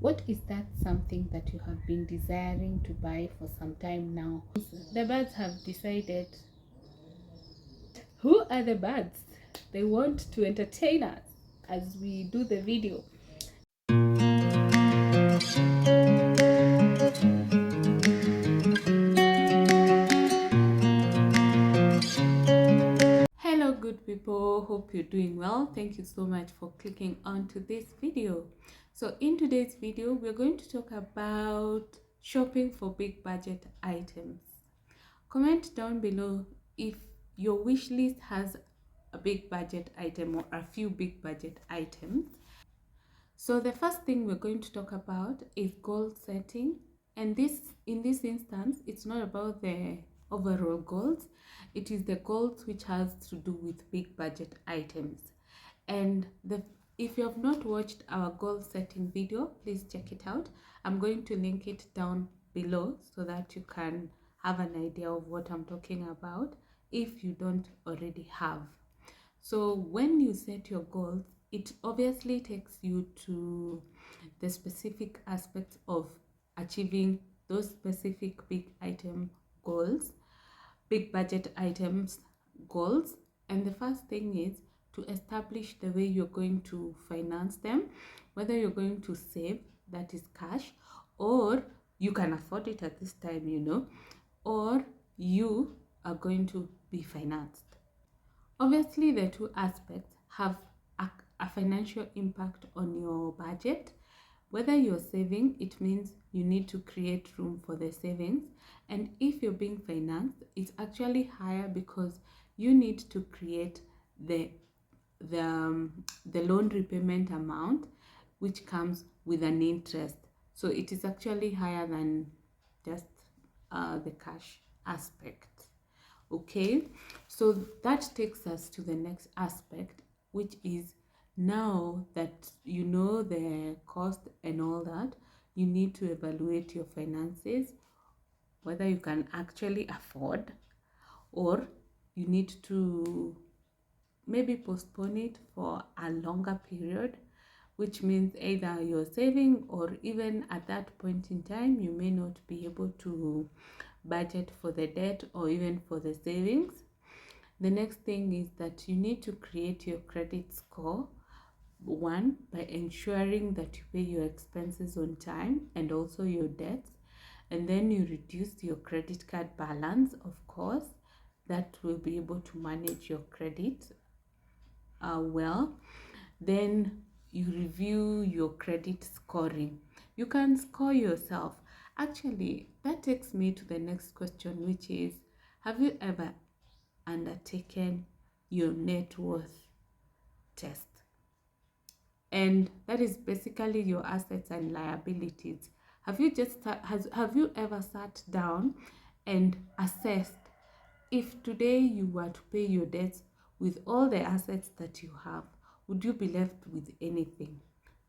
What is that something that you have been desiring to buy for some time now? The birds have decided. Who are the birds? They want to entertain us as we do the video. Hello good people, hope you're doing well. Thank you so much for clicking onto this video. So in today's video we're going to talk about shopping for big budget items. Comment down below if your wish list has a big budget item or a few big budget items. So the first thing we're going to talk about is goal setting, and in this instance it's not about the overall goals, it is the goals which has to do with big budget items. And if you have not watched our goal setting video, please check it out. I'm going to link it down below so that you can have an idea of what I'm talking about if you don't already have. So when you set your goals, it obviously takes you to the specific aspects of achieving those specific big item goals, big budget items goals. And the first thing is to establish the way you're going to finance them, whether you're going to save, that is cash, or you can afford it at this time, or you are going to be financed. Obviously, the two aspects have a financial impact on your budget. Whether you're saving, it means you need to create room for the savings. And if you're being financed, it's actually higher because you need to create the loan repayment amount, which comes with an interest. So it is actually higher than just the cash aspect. Okay, so that takes us to the next aspect, which is now that you know the cost and all that, you need to evaluate your finances, whether you can actually afford, or you need to maybe postpone it for a longer period, which means either you're saving, or even at that point in time you may not be able to budget for the debt or even for the savings. The next thing is that you need to create your credit score, one, by ensuring that you pay your expenses on time and also your debts, and then you reduce your credit card balance. Of course, that will be able to manage your credit well. Then you review your credit scoring. You can score yourself. Actually, that takes me to the next question, which is, have you ever undertaken your net worth test? And that is basically your assets and liabilities. Have you ever sat down and assessed if today you were to pay your debts with all the assets that you have, would you be left with anything?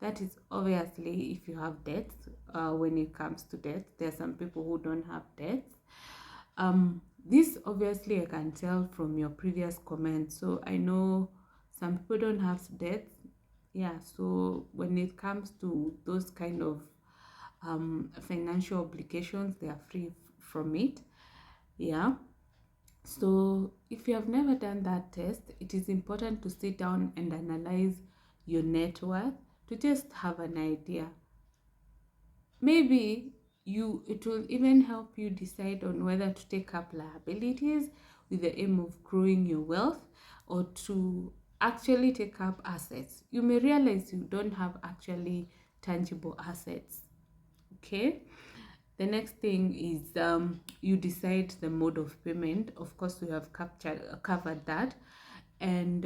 That is obviously if you have debts. When it comes to debts, there are some people who don't have debts. This obviously I can tell from your previous comments. So I know some people don't have debts. Yeah, so when it comes to those kind of financial obligations, they are free from it. Yeah. So if you have never done that test, it is important to sit down and analyze your net worth to just have an idea. Maybe it will even help you decide on whether to take up liabilities with the aim of growing your wealth, or to actually take up assets. You may realize you don't have actually tangible assets. Okay. The next thing is you decide the mode of payment. Of course, we have covered that. And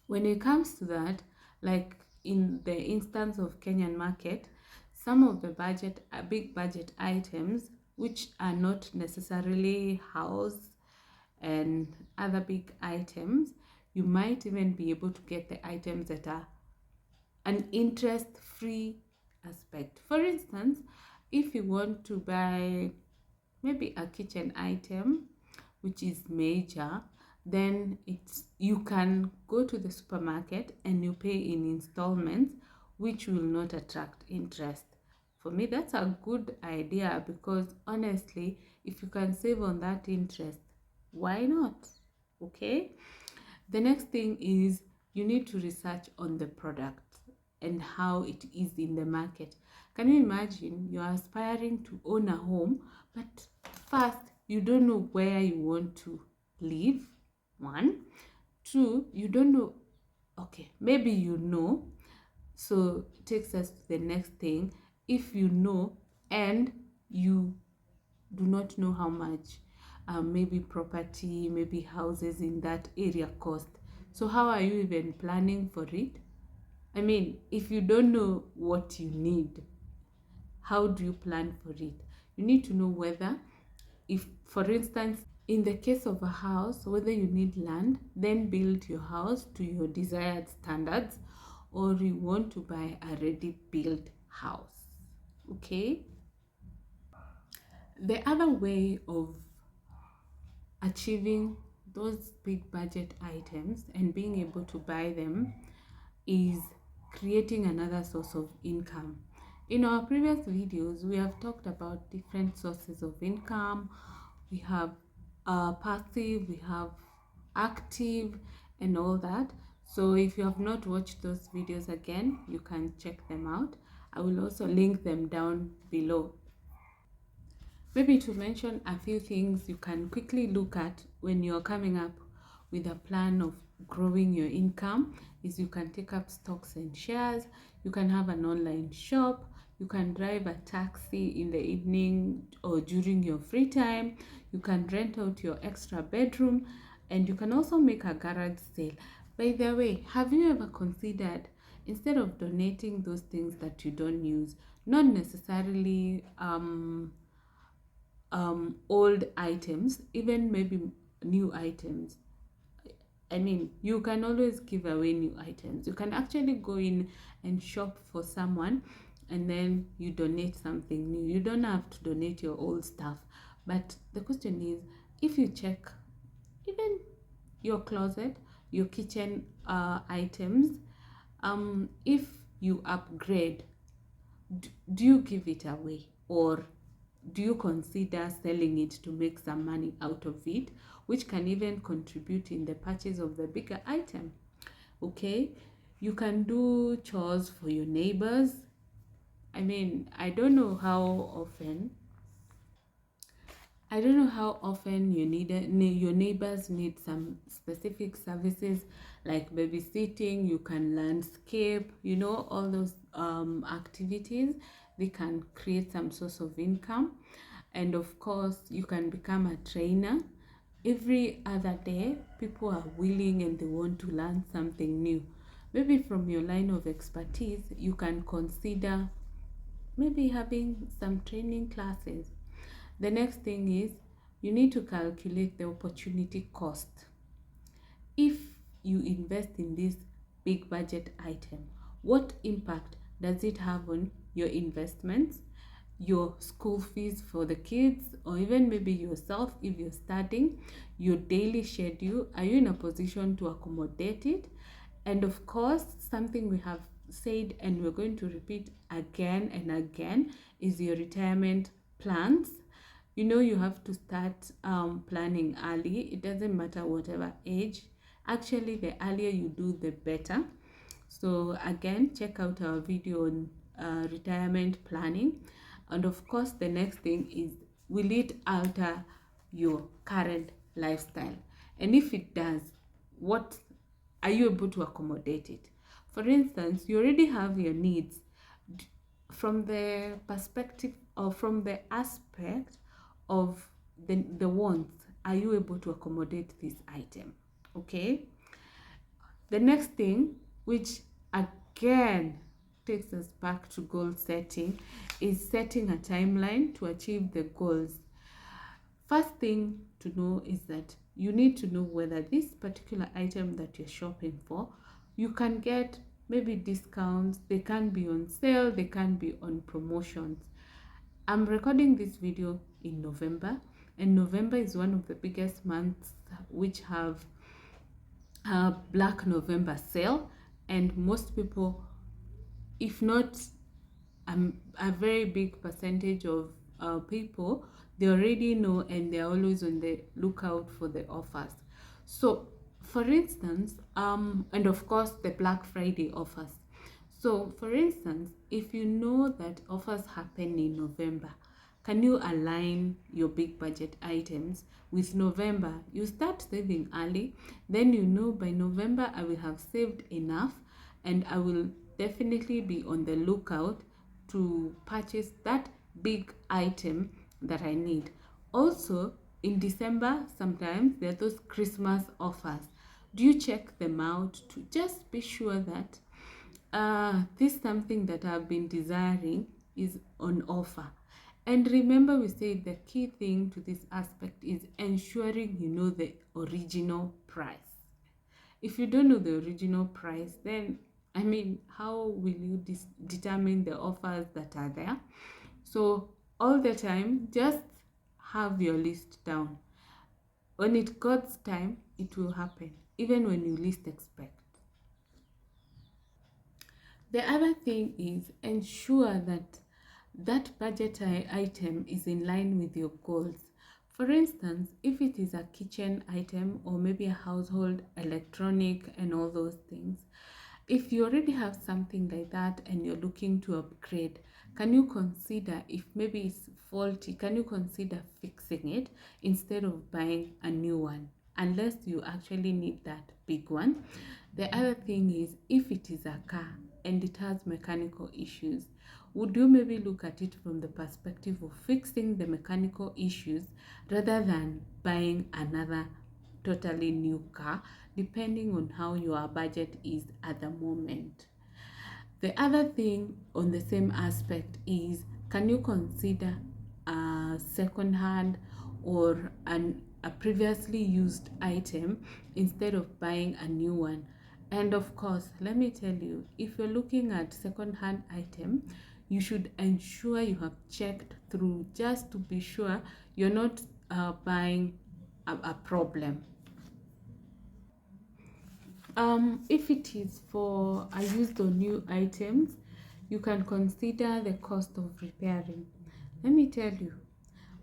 when it comes to that, like in the instance of Kenyan market, some of the big budget items, which are not necessarily house and other big items, you might even be able to get the items that are an interest-free aspect. For instance, if you want to buy maybe a kitchen item which is major, then you can go to the supermarket and you pay in installments which will not attract interest. For me, that's a good idea because honestly, if you can save on that interest, why not? Okay. The next thing is you need to research on the product and how it is in the market. Can you imagine you're aspiring to own a home, but first you don't know where you want to live? One. Two, you don't know. Okay, maybe you know. So it takes us to the next thing. If you know and you do not know how much maybe property, maybe houses in that area cost, so how are you even planning for it? I mean, if you don't know what you need, how do you plan for it? You need to know whether, if for instance, in the case of a house, whether you need land, then build your house to your desired standards, or you want to buy a ready built house. Okay. The other way of achieving those big budget items and being able to buy them is creating another source of income. In our previous videos, we have talked about different sources of income. We have passive, we have active, and all that. So if you have not watched those videos again, you can check them out. I will also link them down below. Maybe to mention a few things you can quickly look at when you're coming up with a plan of growing your income is you can take up stocks and shares, you can have an online shop, you can drive a taxi in the evening or during your free time, you can rent out your extra bedroom, and you can also make a garage sale. By the way, have you ever considered, instead of donating those things that you don't use, not necessarily old items, even maybe new items? I mean, you can always give away new items. You can actually go in and shop for someone and then you donate something new. You don't have to donate your old stuff. But the question is, if you check even your closet, your kitchen items, if you upgrade, do you give it away, or do you consider selling it to make some money out of it, which can even contribute in the purchase of the bigger item? Okay, you can do chores for your neighbors. I mean, I don't know how often your neighbors need some specific services like babysitting. You can landscape, all those activities. They can create some source of income. And of course, you can become a trainer. Every other day, people are willing and they want to learn something new. Maybe from your line of expertise, you can consider maybe having some training classes. The next thing is you need to calculate the opportunity cost. If you invest in this big budget item, what impact does it have on your investments, your school fees for the kids, or even maybe yourself if you're studying, your daily schedule? Are you in a position to accommodate it? And of course, something we have said and we're going to repeat again and again is your retirement plans. You have to start planning early. It doesn't matter whatever age. Actually, the earlier you do, the better. So again, check out our video on retirement planning. And of course, the next thing is, will it alter your current lifestyle? And if it does, what are you able to accommodate it? For instance, you already have your needs. From the perspective or from the aspect of the wants, are you able to accommodate this item? Okay. The next thing, which again takes us back to goal setting, is setting a timeline to achieve the goals. First thing to know is that you need to know whether this particular item that you're shopping for, you can get maybe discounts. They can be on sale, they can be on promotions. I'm recording this video in November, and November is one of the biggest months which have Black November sale, and most people if not a very big percentage of people, they already know and they're always on the lookout for the offers. So for instance, and of course the Black Friday offers. So for instance, if you know that offers happen in November, can you align your big budget items with November? You start saving early, then you know by November I will have saved enough and I will definitely be on the lookout to purchase that big item that I need. Also, in December, sometimes there are those Christmas offers. Do you check them out to just be sure that this something that I've been desiring is on offer? And remember, we say the key thing to this aspect is ensuring you know the original price. If you don't know the original price, then I mean, how will you determine the offers that are there? So all the time, just have your list down. When it God's time, it will happen, even when you least expect. The other thing is ensure that that budget item is in line with your goals. For instance, if it is a kitchen item or maybe a household electronic and all those things, if you already have something like that and you're looking to upgrade, can you consider, if maybe it's faulty, can you consider fixing it instead of buying a new one? Unless you actually need that big one. The other thing is, if it is a car and it has mechanical issues, would you maybe look at it from the perspective of fixing the mechanical issues rather than buying another totally new car, depending on how your budget is at the moment? The other thing on the same aspect is, can you consider a second hand or a previously used item instead of buying a new one? And of course, let me tell you, if you're looking at second hand item, you should ensure you have checked through just to be sure you're not buying a problem. If it is for a used or new items, you can consider the cost of repairing. Let me tell you,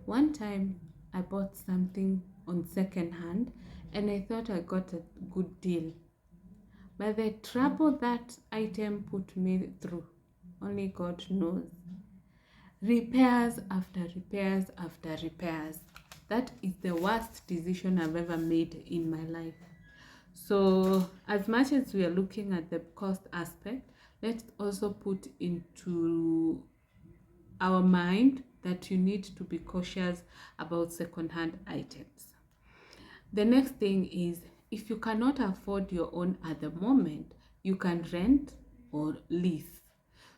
one time I bought something on second hand and I thought I got a good deal. But the trouble that item put me through, only God knows. Repairs after repairs after repairs. That is the worst decision I've ever made in my life. So as much as we are looking at the cost aspect, let's also put into our mind that you need to be cautious about second-hand items. The next thing is, if you cannot afford your own at the moment, you can rent or lease.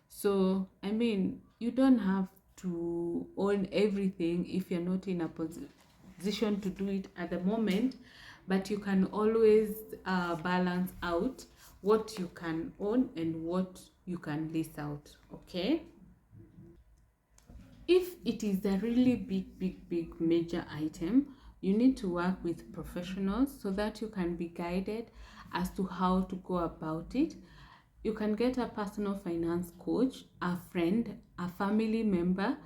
So, I mean, you don't have to own everything if you're not in a position to do it at the moment, but you can always balance out what you can own and what you can lease out. Okay. If it is a really big major item, you need to work with professionals so that you can be guided as to how to go about it. You can get a personal finance coach, a friend, a family member,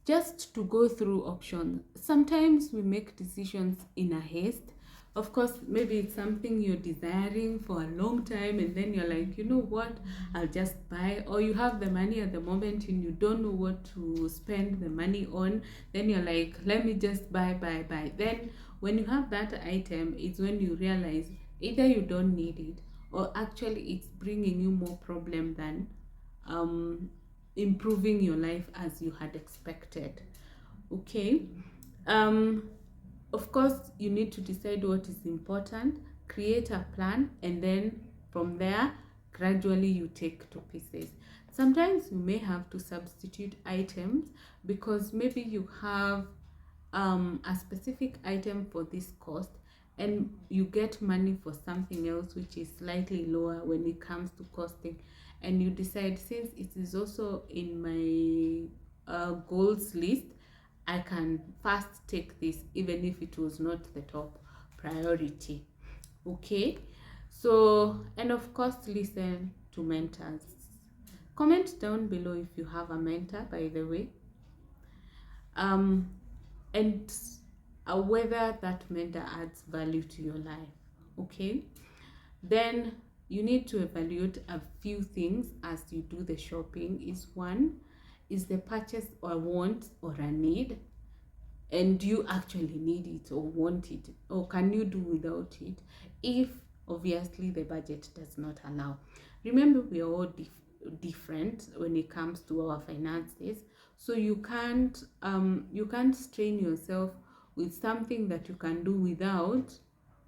just to go through options. Sometimes we make decisions in a haste. Of course, maybe it's something you're desiring for a long time and then you're like, you know what, I'll just buy. Or you have the money at the moment and you don't know what to spend the money on. Then you're like, let me just buy. Then when you have that item, it's when you realize either you don't need it or actually it's bringing you more problem than improving your life as you had expected. Okay. um of course, you need to decide what is important, create a plan, and then from there gradually you take to pieces. Sometimes you may have to substitute items because maybe you have a specific item for this cost and you get money for something else which is slightly lower when it comes to costing, and you decide, since it is also in my goals list, I can first take this even if it was not the top priority. Okay. So, and of course, listen to mentors. Comment down below if you have a mentor, by the way, and whether that mentor adds value to your life. Okay, then you need to evaluate a few things as you do the shopping. Is one, is the purchase a want or a need? And do you actually need it or want it, or can you do without it if obviously the budget does not allow? Remember, we are all different when it comes to our finances, so you can't strain yourself with something that you can do without.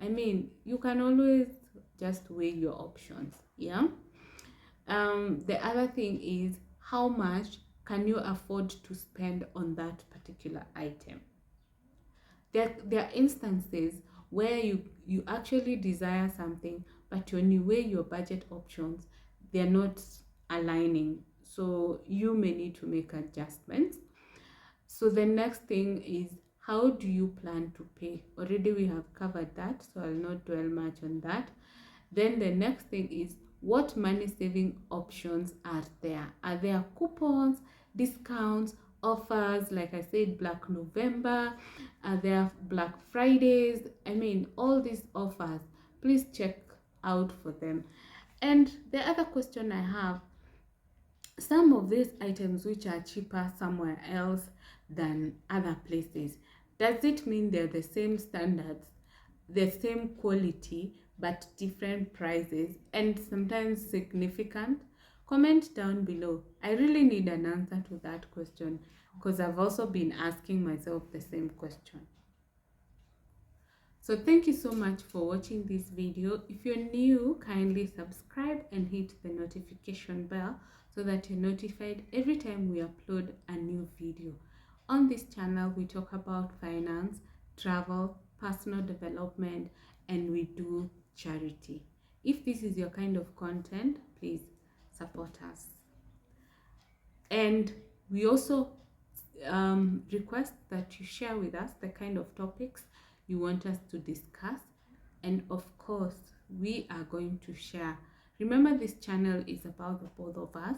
I mean, you can always just weigh your options. Yeah. The other thing is, how much can you afford to spend on that particular item? There are instances where you actually desire something, but when you weigh your budget options, they're not aligning. So you may need to make adjustments. So the next thing is, how do you plan to pay? Already we have covered that, so I'll not dwell much on that. Then the next thing is, what money saving options are there? Are there coupons, discounts, offers? Like I said, Black November, are there Black Fridays? I mean, all these offers, please check out for them. And the other question I have, some of these items which are cheaper somewhere else than other places, does it mean they're the same standards, the same quality, but different prices, and sometimes significant? Comment down below. I really need an answer to that question, because I've also been asking myself the same question. So thank you so much for watching this video. If you're new, kindly subscribe and hit the notification bell so that you're notified every time we upload a new video. On this channel, we talk about finance, travel, personal development, and we do charity. If this is your kind of content, please support us. And we also request that you share with us the kind of topics you want us to discuss, and of course we are going to share. Remember, this channel is about the both of us.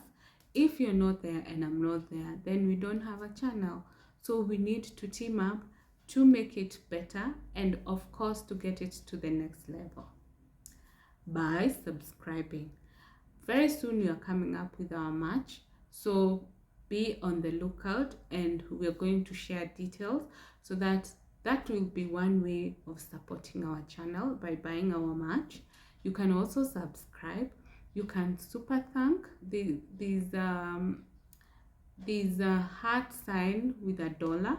If you're not there and I'm not there, then we don't have a channel. So we need to team up to make it better, and of course to get it to the next level by subscribing. Very soon we are coming up with our match, so be on the lookout, and we're going to share details, so that will be one way of supporting our channel by buying our match. You can also subscribe. You can super thank these heart sign with a dollar,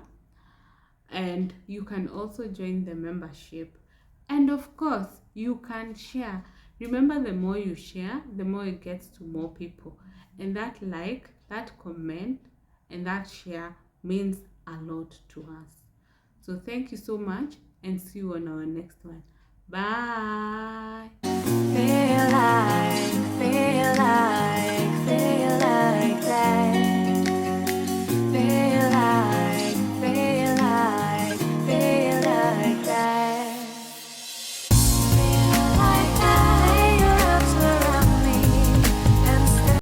and you can also join the membership. And of course, you can share. Remember, the more you share, the more it gets to more people. And that like, that comment, and that share means a lot to us. So thank you so much, and see you on our next one. Bye. Feel like that.